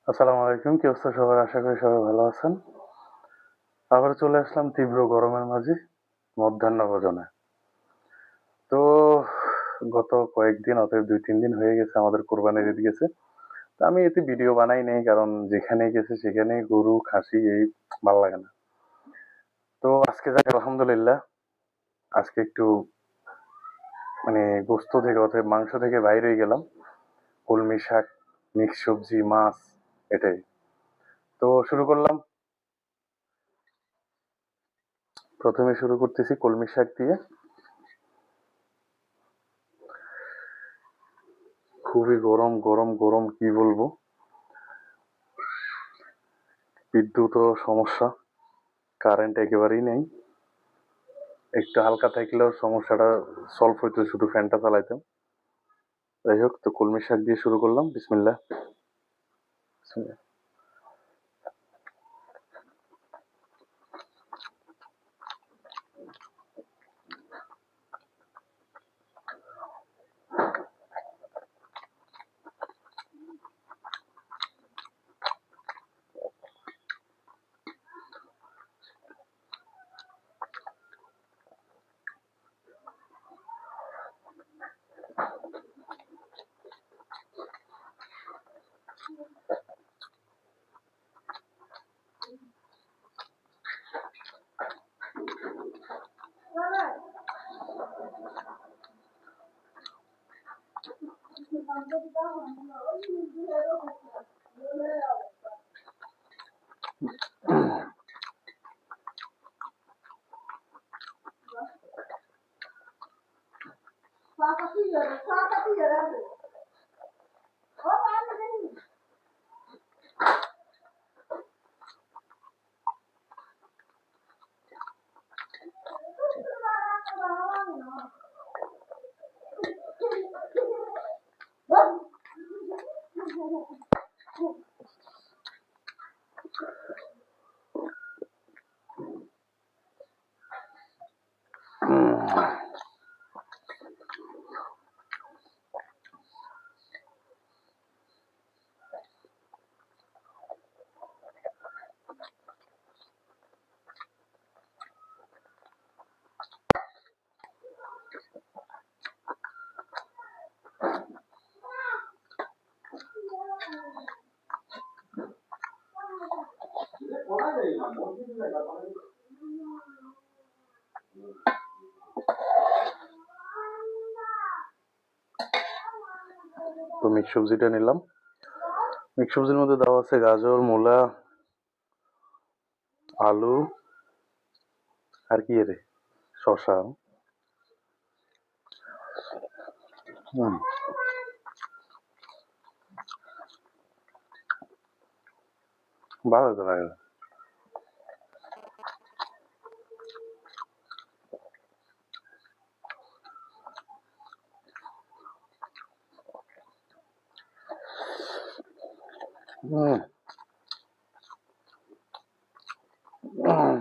আসসালামু আলাইকুম। কি অবস্থা সবার? আশা করি সবাই ভালো আছেন। আবার চলে আসলাম তীব্র গরমের মাঝে মধ্যাহ্ন ভোজনে। তো গত কয়েকদিন অতএব ২-৩ দিন হয়ে গেছে আমাদের কোরবানির ঈদ গেছে। তো আমি এতে ভিডিও বানাই নাই, কারণ যেখানে গেছে সেখানে গরু, খাসি এই ভাল লাগে না। তো আজকে যাক আলহামদুলিল্লাহ, আজকে একটু মানে গোস্ত থেকে অতএব মাংস থেকে বাইরে হয়ে গেলাম। কলমি শাক, মিক্স সবজি, মাছ, এটাই। তো শুরু করলাম। প্রথমে শুরু করতেছি কলমি শাক দিয়ে। খুবই গরম গরম গরম, কি বলবো। বিদ্যুৎও সমস্যা, কারেন্ট একেবারেই নেই। একটু হালকা থাকলেও সমস্যাটা সলভ হইতো শুধু ফ্যানটা চালাইতাম। যাই হোক, তো কলমি শাক দিয়ে শুরু করলাম। বিসমিল্লাহ। বিসমিল্লাহ। তো মিক্স সবজিটা নিলাম। মিক্স সবজির মধ্যে দেওয়া আছে গাজর, মূলা, আলু, আর কি রে, শসা। হুম, ভালো তো লাগে। হুম, হুম।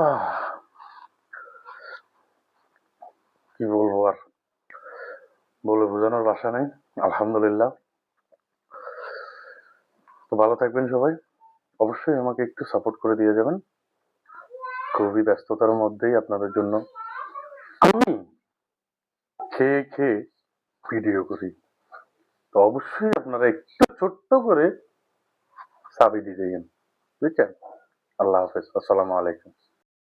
আহ, কি বলবো আর, বলে বোঝানোর ভাষা নেই। আলহামদুলিল্লাহ। তো ভালো থাকবেন সবাই। অবশ্যই আমাকে একটু সাপোর্ট করে দিয়ে যাবেন। খুবই ব্যস্ততার মধ্যেই আপনাদের জন্য আমি খেয়ে খেয়ে ভিডিও করি। তো অবশ্যই আপনারা একটু ছোট্ট করে সাবি দিয়ে দিন, বুঝছেন? আল্লাহ হাফেজ, আসসালামু আলাইকুম।